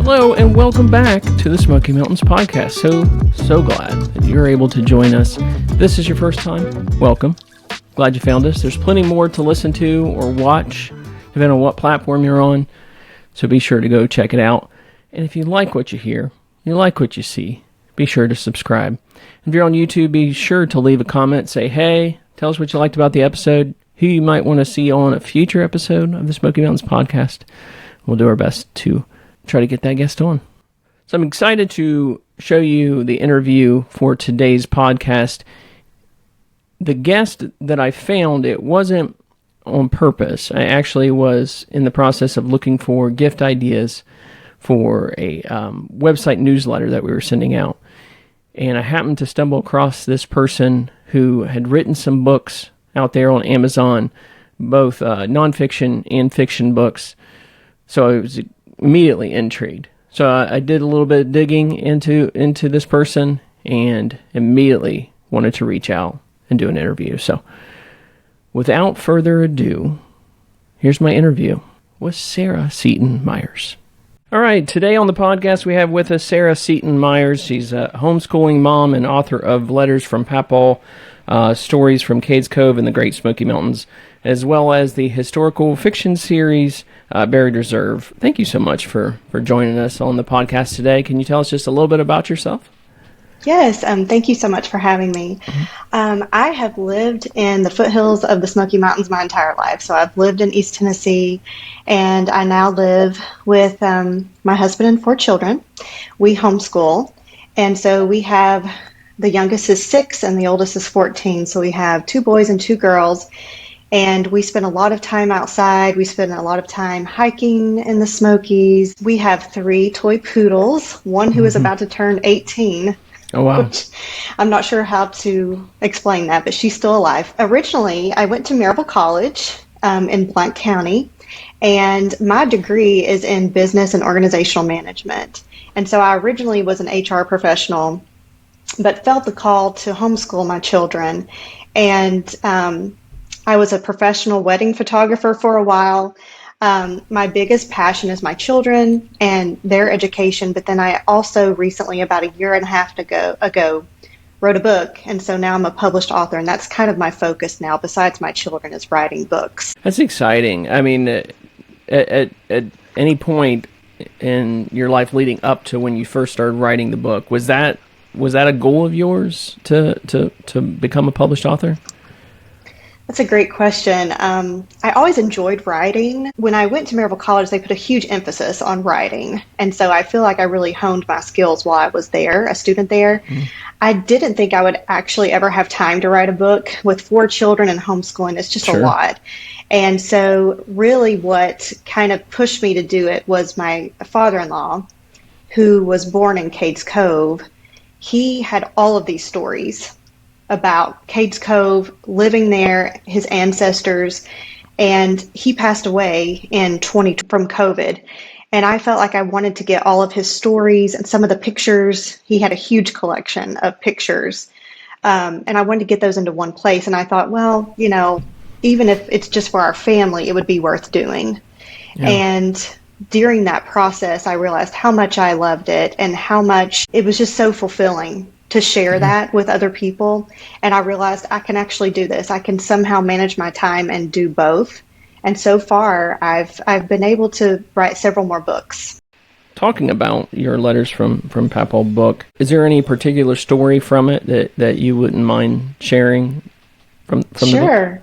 Hello and welcome back to the Smoky Mountains podcast. So glad that you're able to join us. If this is your first time, welcome. Glad you found us. There's plenty more to listen to or watch, depending on what platform you're on. So be sure to go check it out. And if you like what you hear, you like what you see, be sure to subscribe. If you're on YouTube, be sure to leave a comment. Say, hey, tell us what you liked about the episode, who you might want to see on a future episode of the Smoky Mountains podcast. We'll do our best to try to get that guest on. So I'm excited to show you the interview for today's podcast. The guest that I found, it wasn't on purpose. I actually was in the process of looking for gift ideas for a website newsletter that we were sending out. And I happened to stumble across this person who had written some books out there on Amazon, both nonfiction and fiction books. So I was immediately intrigued. So I did a little bit of digging into this person and immediately wanted to reach out and do an interview. So without further ado, here's my interview with Sarah Seton Myers. All right, today on the podcast we have with us Sarah Seton Myers. She's a homeschooling mom and author of Letters from Papaw, Stories from Cades Cove in the Great Smoky Mountains, as well as the historical fiction series Buried Reserve. Thank you so much for joining us on the podcast today. Can you tell us just a little bit about yourself? Yes, thank you so much for having me. I have lived in the foothills of the Smoky Mountains my entire life. So I've lived in East Tennessee, and I now live with my husband and 4 children. We homeschool, and so we have, the youngest is 6 and the oldest is 14. So we have 2 boys and 2 girls. And we spend a lot of time outside. We spend a lot of time hiking in the Smokies. We have 3 toy poodles, one who is about to turn 18. Oh, wow. Which I'm not sure how to explain that, but she's still alive. Originally, I went to Maryville College in Blount County, and my degree is in business and organizational management. And so I originally was an HR professional, but felt the call to homeschool my children. And I was a professional wedding photographer for a while. My biggest passion is my children and their education, but then I also recently, about a year and a half ago, wrote a book, and so now I'm a published author, and that's kind of my focus now, besides my children, is writing books. That's exciting. I mean, at any point in your life leading up to when you first started writing the book, was that a goal of yours to become a published author? That's a great question. I always enjoyed writing. When I went to Maryville College, they put a huge emphasis on writing. And so I feel like I really honed my skills while I was there, a student there. I didn't think I would actually ever have time to write a book. With 4 children and homeschooling, it's just a lot. And so really what kind of pushed me to do it was my father-in-law, who was born in Cades Cove. He had all of these stories about Cades Cove, living there, his ancestors, and he passed away in 2020 from COVID. And I felt like I wanted to get all of his stories and some of the pictures. He had a huge collection of pictures, and I wanted to get those into one place. And I thought, well, even if it's just for our family, it would be worth doing. Yeah. And during that process, I realized how much I loved it and how much it was just so fulfilling to share that with other people. And I realized I can actually do this. I can somehow manage my time and do both. And so far, I've been able to write several more books. Talking about your Letters from Papaw book, is there any particular story from it that you wouldn't mind sharing from the book? Sure.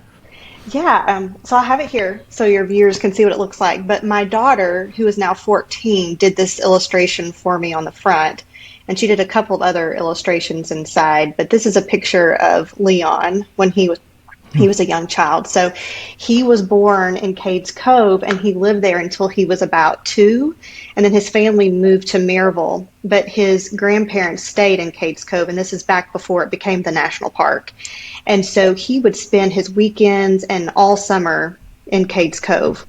Yeah, so I have it here so your viewers can see what it looks like. But my daughter, who is now 14, did this illustration for me on the front. And she did a couple of other illustrations inside, but this is a picture of Leon when he was a young child. So he was born in Cades Cove, and he lived there until he was about 2. And then his family moved to Maryville, but his grandparents stayed in Cades Cove, and this is back before it became the national park. And so he would spend his weekends and all summer in Cades Cove.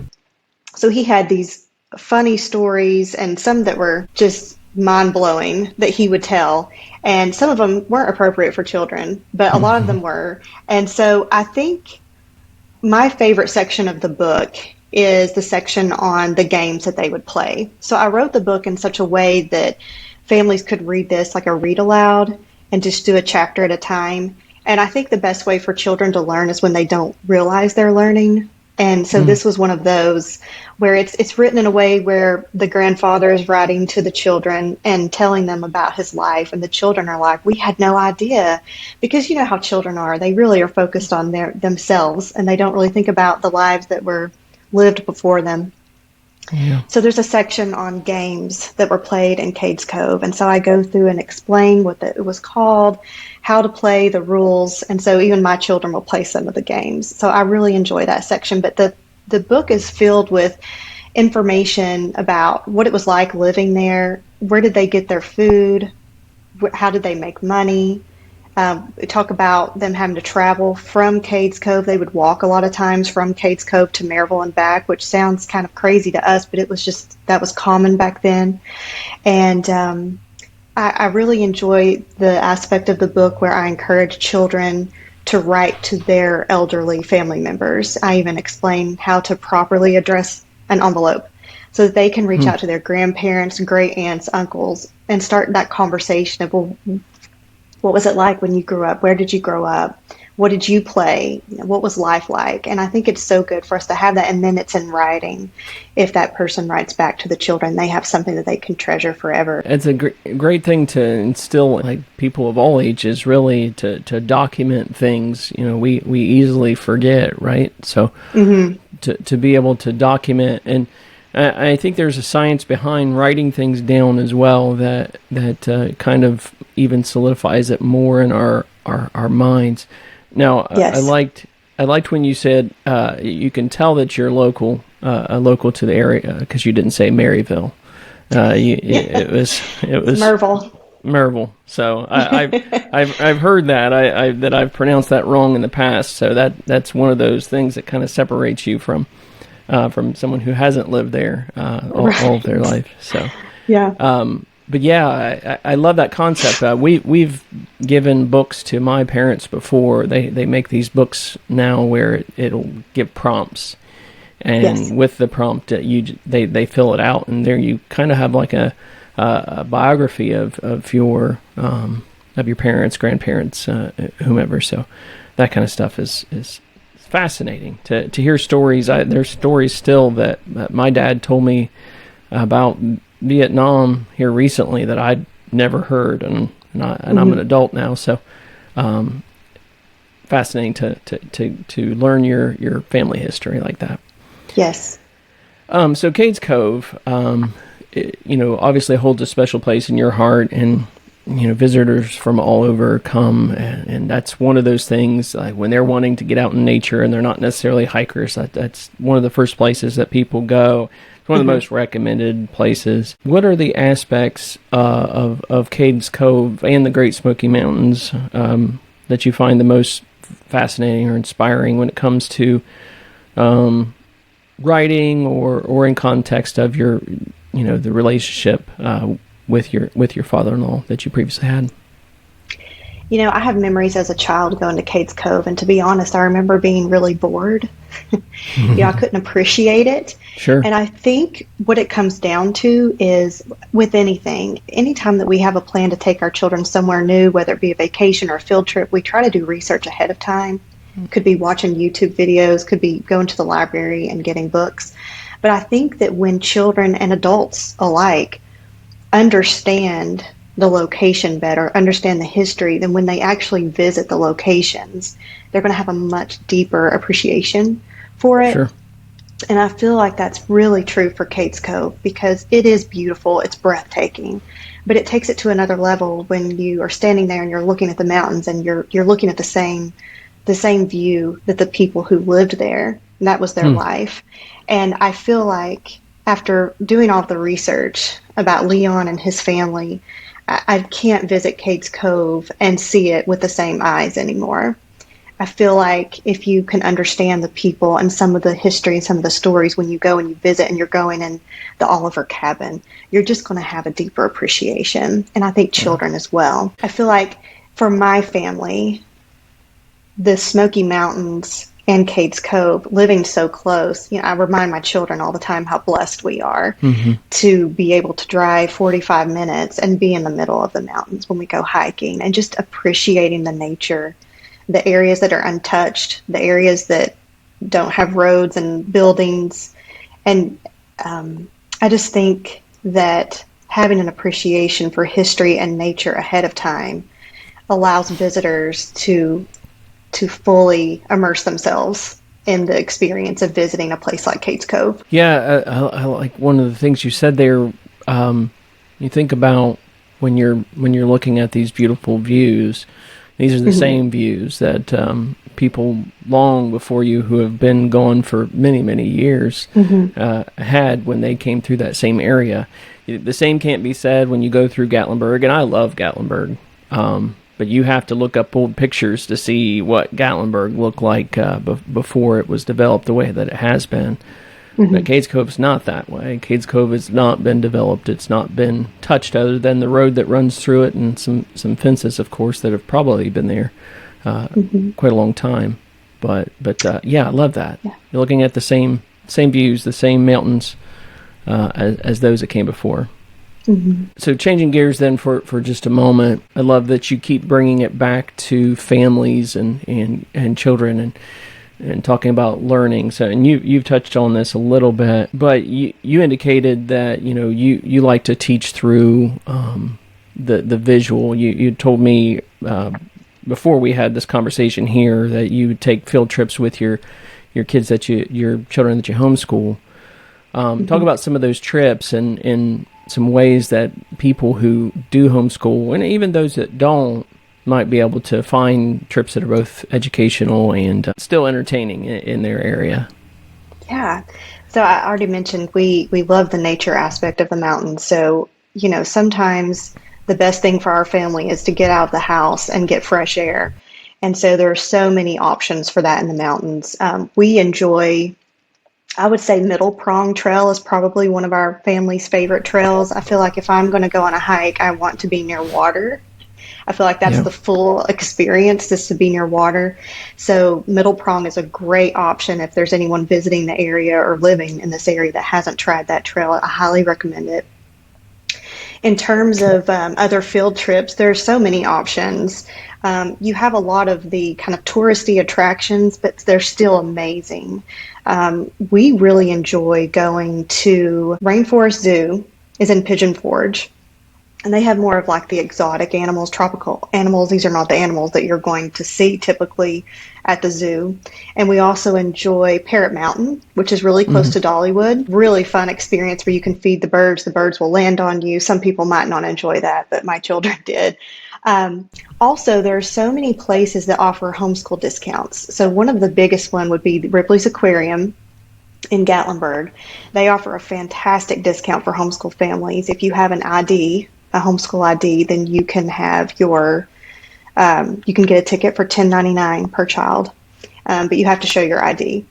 So he had these funny stories and some that were just mind-blowing that he would tell, and some of them weren't appropriate for children, but a lot of them were. And so I think my favorite section of the book is the section on the games that they would play. So I wrote the book in such a way that families could read this like a read aloud and just do a chapter at a time. And I think the best way for children to learn is when they don't realize they're learning. And so this was one of those where it's written in a way where the grandfather is writing to the children and telling them about his life, and the children are like, we had no idea, because you know how children are. They really are focused on themselves, and they don't really think about the lives that were lived before them. Yeah. So there's a section on games that were played in Cades Cove. And so I go through and explain what it was called, how to play, the rules. And so even my children will play some of the games. So I really enjoy that section. But the book is filled with information about what it was like living there. Where did they get their food? How did they make money? We talk about them having to travel from Cades Cove. They would walk a lot of times from Cades Cove to Maryville and back, which sounds kind of crazy to us, but it was just, that was common back then. And I really enjoy the aspect of the book where I encourage children to write to their elderly family members. I even explain how to properly address an envelope so that they can reach out to their grandparents, great aunts, uncles, and start that conversation of, well, what was it like when you grew up? Where did you grow up? What did you play? What was life like? And I think it's so good for us to have that. And then it's in writing. If that person writes back to the children, they have something that they can treasure forever. It's a great thing to instill, like people of all ages, really, to document things. You know, we easily forget, right? So to be able to document, and I think there's a science behind writing things down as well that kind of even solidifies it more in our minds. Now, Yes. I liked when you said you can tell that you're local to the area because you didn't say Maryville. It was Maryville. So I've heard that that I've pronounced that wrong in the past. So that's one of those things that kind of separates you from someone who hasn't lived there all of their life. So Yeah. but yeah, I love that concept. We've given books to my parents before. They make these books now where it'll give prompts, and Yes. with the prompt, they fill it out, and there you kind of have like a biography of your parents, grandparents, whomever. So that kind of stuff is fascinating to hear stories. There's stories still that my dad told me about Vietnam here recently that I'd never heard, and I'm an adult now, so fascinating to learn your family history like that. Yes. So Cades Cove, obviously holds a special place in your heart, and visitors from all over come, and that's one of those things, like when they're wanting to get out in nature and they're not necessarily hikers, that's one of the first places that people go. It's one of the most recommended places. What are the aspects of Cades Cove and the Great Smoky Mountains that you find the most fascinating or inspiring when it comes to writing or in context of your, the relationship with your father-in-law that you previously had? I have memories as a child going to Cades Cove, and to be honest, I remember being really bored. I couldn't appreciate it. Sure. And I think what it comes down to is with anything, anytime that we have a plan to take our children somewhere new, whether it be a vacation or a field trip, we try to do research ahead of time. Could be watching YouTube videos, could be going to the library and getting books. But I think that when children and adults alike understand the location better, understand the history, then when they actually visit the locations, they're going to have a much deeper appreciation for it. Sure. And I feel like that's really true for Cades Cove because it is beautiful, it's breathtaking, but it takes it to another level when you are standing there and you're looking at the mountains and you're looking at the same view that the people who lived there, and that was their life. And I feel like after doing all the research about Leon and his family, I can't visit Cades Cove and see it with the same eyes anymore. I feel like if you can understand the people and some of the history and some of the stories when you go and you visit and you're going in the Oliver cabin, you're just going to have a deeper appreciation. And I think children as well. I feel like for my family, the Smoky Mountains and Cades Cove, living so close. You know, I remind my children all the time how blessed we are to be able to drive 45 minutes and be in the middle of the mountains when we go hiking, and just appreciating the nature, the areas that are untouched, the areas that don't have roads and buildings. And I just think that having an appreciation for history and nature ahead of time allows visitors to fully immerse themselves in the experience of visiting a place like Cades Cove. Yeah, I like one of the things you said there. You think about when you're looking at these beautiful views. These are the same views that people long before you, who have been gone for many, many years, had when they came through that same area. The same can't be said when you go through Gatlinburg, and I love Gatlinburg. But you have to look up old pictures to see what Gatlinburg looked like before it was developed the way that it has been. But Cades Cove's not that way. Cades Cove has not been developed. It's not been touched other than the road that runs through it and some fences, of course, that have probably been there quite a long time. But yeah, I love that. Yeah. You're looking at the same views, the same mountains as those that came before. So changing gears then for just a moment, I love that you keep bringing it back to families and children and talking about learning. So, and you've touched on this a little bit, but you indicated that you like to teach through the visual. You told me before we had this conversation here that you would take field trips with your kids your children that you homeschool. Talk about some of those trips and some ways that people who do homeschool, and even those that don't, might be able to find trips that are both educational and still entertaining in their area. Yeah. So I already mentioned we love the nature aspect of the mountains. So, sometimes the best thing for our family is to get out of the house and get fresh air. And so there are so many options for that in the mountains. We enjoy, I would say, Middle Prong Trail is probably one of our family's favorite trails. I feel like if I'm going to go on a hike, I want to be near water. I feel like that's the full experience, just to be near water. So Middle Prong is a great option if there's anyone visiting the area or living in this area that hasn't tried that trail. I highly recommend it. In terms of other field trips, there are so many options. You have a lot of the kind of touristy attractions, but they're still amazing. We really enjoy going to Rainforest Zoo, is in Pigeon Forge. And they have more of like the exotic animals, tropical animals. These are not the animals that you're going to see typically at the zoo. And we also enjoy Parrot Mountain, which is really close to Dollywood. Really fun experience where you can feed the birds. The birds will land on you. Some people might not enjoy that, but my children did. Also, there are so many places that offer homeschool discounts. So one of the biggest one would be Ripley's Aquarium in Gatlinburg. They offer a fantastic discount for homeschool families. If you have an ID, a homeschool ID, then you can have you can get a ticket for $10.99 per child, but you have to show your ID.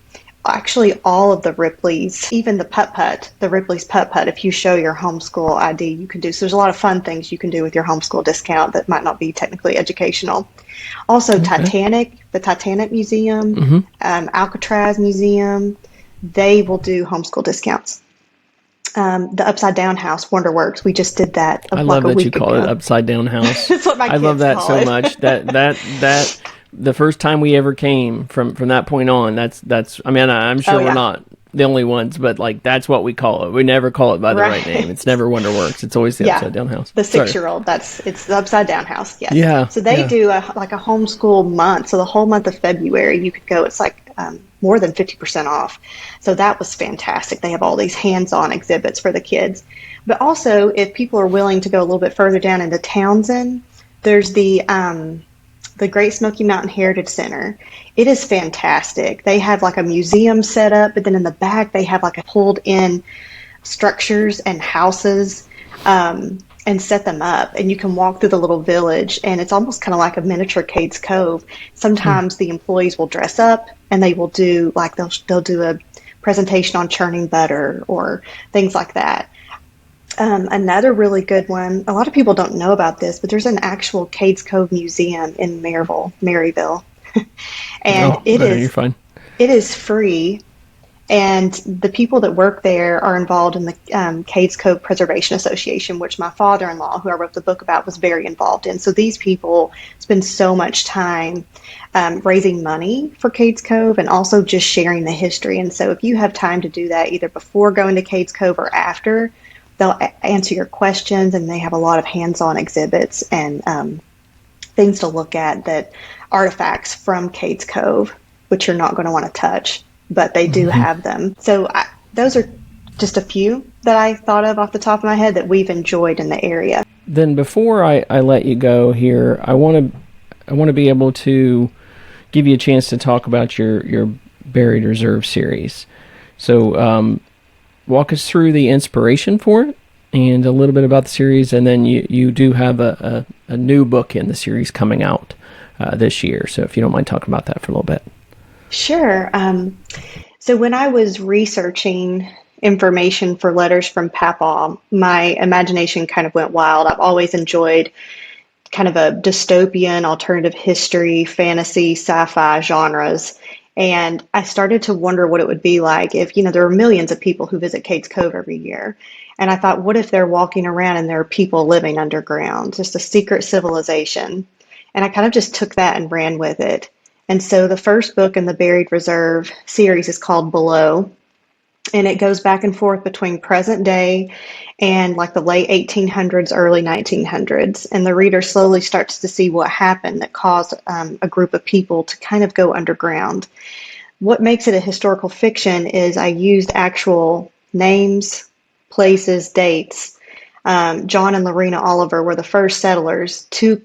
Actually, all of the Ripley's, even the Ripley's Putt-Putt, if you show your homeschool ID, you can do. So there's a lot of fun things you can do with your homeschool discount that might not be technically educational. Also, the Titanic Museum, Alcatraz Museum, they will do homeschool discounts. The Upside Down House, Wonderworks. We just did that. I love that you call it Upside Down House. That's what my kids I love that call so it. much. That the first time we ever came from that point on. That's. I mean, I'm sure we're not the only ones, but like that's what we call it. We never call it by the right name. It's never Wonderworks. It's always the Upside Down House. The 6-year-old. It's the Upside Down House. Yes. Yeah. So they do a homeschool month. So the whole month of February, you could go. It's like more than 50% off. So that was fantastic. They have all these hands-on exhibits for the kids. But also, if people are willing to go a little bit further down into Townsend, there's the Great Smoky Mountain Heritage Center. It is fantastic. They have like a museum set up, but then in the back they have like a pulled-in structures and houses and set them up. And you can walk through the little village, and it's almost kind of like a miniature Cades Cove. Sometimes the employees will dress up and they will do like they'll do a presentation on churning butter or things like that. Another really good one, a lot of people don't know about this, but there's an actual Cades Cove Museum in Maryville. And you're fine. It is free, and the people that work there are involved in the Cades Cove Preservation Association, which my father-in-law, who I wrote the book about, was very involved in. So these people spend so much time raising money for Cades Cove and also just sharing the history. And so if you have time to do that, either before going to Cades Cove or after, they'll answer your questions, and they have a lot of hands-on exhibits and things to look at, that artifacts from Cades Cove, which you're not going to want to touch, but they do have them. So those are just a few that I thought of off the top of my head that we've enjoyed in the area. Then before I let you go here, I want to be able to give you a chance to talk about your Buried Reserve series. So walk us through the inspiration for it and a little bit about the series, and then you do have a new book in the series coming out this year. So if you don't mind talking about that for a little bit. Sure. So when I was researching information for Letters from Papaw, my imagination kind of went wild. I've always enjoyed kind of a dystopian, alternative history, fantasy, sci-fi genres. And I started to wonder what it would be like if, there are millions of people who visit Cades Cove every year. And I thought, what if they're walking around and there are people living underground, just a secret civilization? And I kind of just took that and ran with it. And so the first book in the Buried Reserve series is called Below, and it goes back and forth between present day and like the late 1800s, early 1900s. And the reader slowly starts to see what happened that caused a group of people to kind of go underground. What makes it a historical fiction is I used actual names, places, dates. John and Lorena Oliver were the first settlers to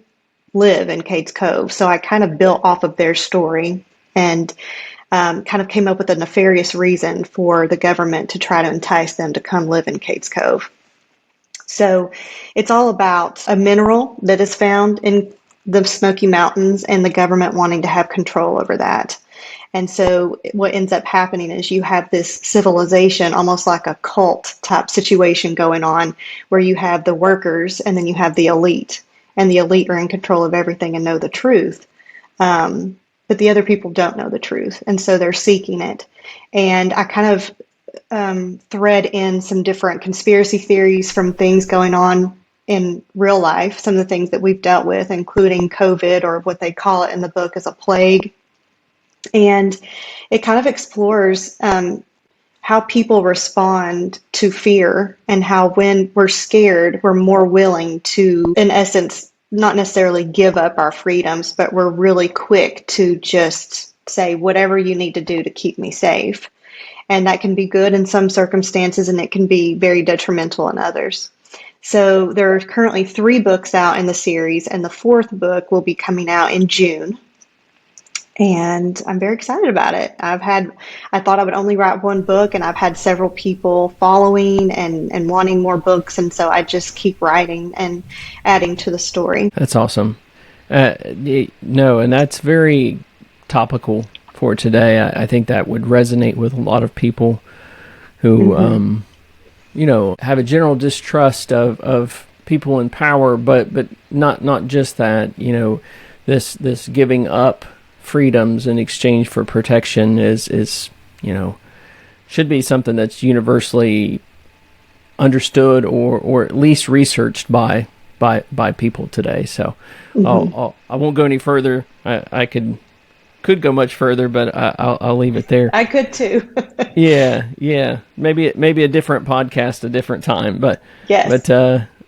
live in Cades Cove. So I kind of built off of their story and kind of came up with a nefarious reason for the government to try to entice them to come live in Cades Cove. So it's all about a mineral that is found in the Smoky Mountains and the government wanting to have control over that. And so what ends up happening is you have this civilization, almost like a cult type situation going on, where you have the workers and then you have the elite. And the elite are in control of everything and know the truth. But the other people don't know the truth. And so they're seeking it. And I kind of thread in some different conspiracy theories from things going on in real life, some of the things that we've dealt with, including COVID, or what they call it in the book as a plague. And it kind of explores how people respond to fear, and how when we're scared, we're more willing to, in essence, not necessarily give up our freedoms, but we're really quick to just say whatever you need to do to keep me safe. And that can be good in some circumstances, and it can be very detrimental in others. So there are currently 3 books out in the series, and the 4th book will be coming out in June. And I'm very excited about it. I thought I would only write 1 book, and I've had several people following and wanting more books. And so I just keep writing and adding to the story. That's awesome. No, and that's very topical for today. I think that would resonate with a lot of people who, have a general distrust of people in power, but not just that, this giving up freedoms in exchange for protection is should be something that's universally understood or at least researched by people today. So I won't go any further. I could go much further, but I'll leave it there. I could too. yeah. Maybe a different podcast, a different time. But yes.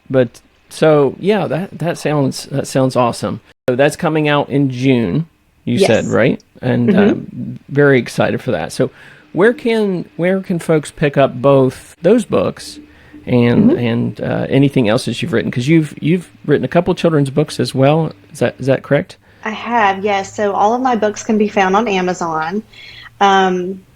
But so yeah, that sounds awesome. So that's coming out in June. You said, right? And very excited for that. So where can folks pick up both those books and anything else that you've written? Because you've written a couple children's books as well. Is that correct? I have, yes. So all of my books can be found on Amazon.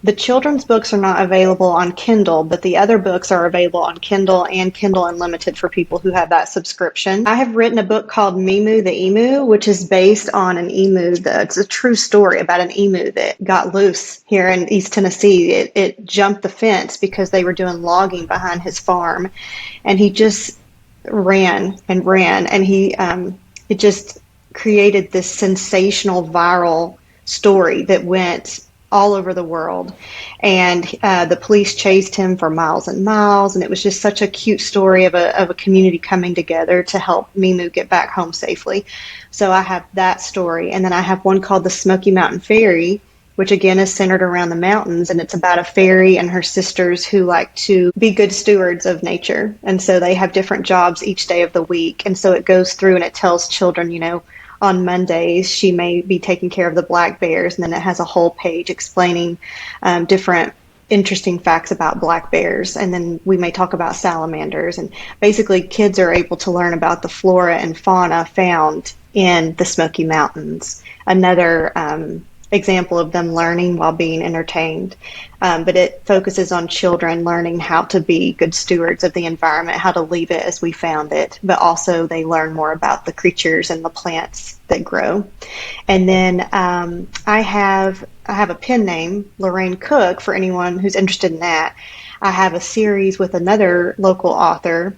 The children's books are not available on Kindle, but the other books are available on Kindle and Kindle Unlimited for people who have that subscription. I have written a book called Mimu the Emu, which is based on an emu. It's a true story about an emu that got loose here in East Tennessee. It jumped the fence because they were doing logging behind his farm, and he just ran, and he it just created this sensational viral story that went all over the world. And the police chased him for miles and miles. And it was just such a cute story of a community coming together to help Mimu get back home safely. So I have that story. And then I have one called The Smoky Mountain Fairy, which again is centered around the mountains. And it's about a fairy and her sisters who like to be good stewards of nature. And so they have different jobs each day of the week. And so it goes through and it tells children, on Mondays, she may be taking care of the black bears. And then it has a whole page explaining different interesting facts about black bears. And then we may talk about salamanders. And basically, kids are able to learn about the flora and fauna found in the Smoky Mountains. Another example of them learning while being entertained. But it focuses on children learning how to be good stewards of the environment, how to leave it as we found it, but also they learn more about the creatures and the plants that grow. And then I have a pen name, Lorraine Cook, for anyone who's interested in that. I have a series with another local author,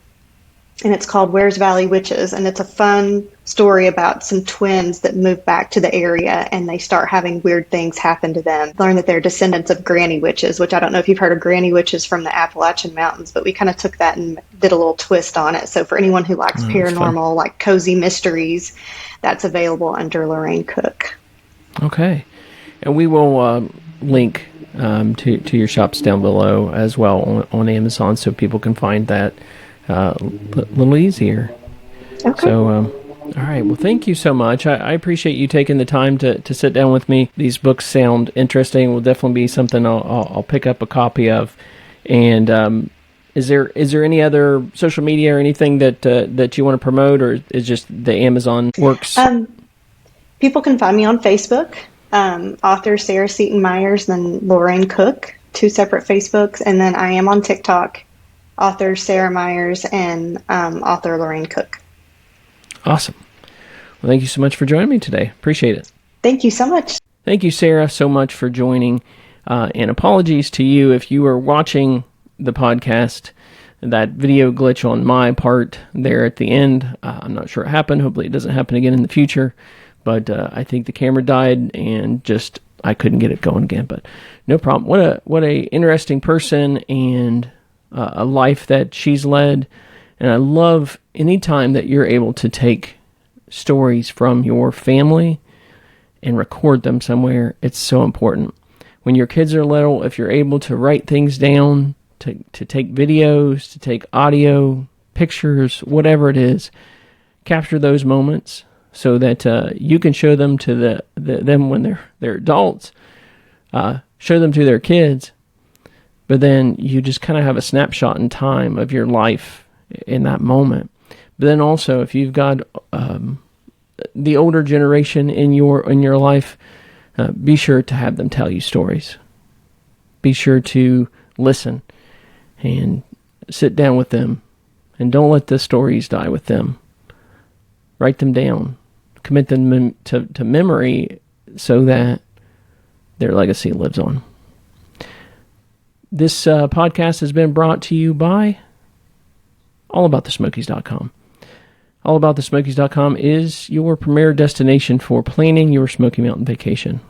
and it's called Where's Valley Witches, and it's a fun story about some twins that move back to the area and they start having weird things happen to them. Learn that they're descendants of granny witches, which I don't know if you've heard of granny witches from the Appalachian Mountains, but we kind of took that and did a little twist on it. So for anyone who likes paranormal, like cozy mysteries, that's available under Lorraine Cook. Okay. And we will link to your shops down below as well on Amazon so people can find that a little easier. Okay. So, all right. Well, thank you so much. I appreciate you taking the time to sit down with me. These books sound interesting. Will definitely be something I'll pick up a copy of. And is there any other social media or anything that you want to promote, or is just the Amazon works? People can find me on Facebook. Author Sarah Seton Myers, then Lorraine Cook, 2 separate Facebooks, and then I am on TikTok. Author Sarah Myers and author Lorraine Cook. Awesome. Well, thank you so much for joining me today. Appreciate it. Thank you so much. Thank you, Sarah, so much for joining. And apologies to you if you are watching the podcast. That video glitch on my part there at the end. I'm not sure what happened. Hopefully it doesn't happen again in the future. But I think the camera died and just I couldn't get it going again. But no problem. What a interesting person and a life that she's led. And I love any time that you're able to take stories from your family and record them somewhere. It's so important. When your kids are little, if you're able to write things down, to take videos, to take audio, pictures, whatever it is, capture those moments so that you can show them to them when they're adults, show them to their kids. But then you just kind of have a snapshot in time of your life in that moment. But then also, if you've got the older generation in your life, be sure to have them tell you stories. Be sure to listen and sit down with them, and don't let the stories die with them. Write them down, commit them to memory, so that their legacy lives on. This podcast has been brought to you by allaboutthesmokies.com. Allaboutthesmokies.com is your premier destination for planning your Smoky Mountain vacation.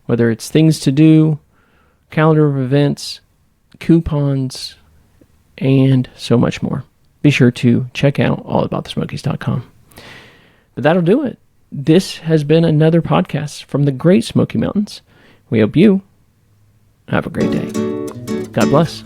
Whether it's things to do, calendar of events, coupons, and so much more. Be sure to check out allaboutthesmokies.com. But that'll do it. This has been another podcast from the Great Smoky Mountains. We hope you have a great day. God bless.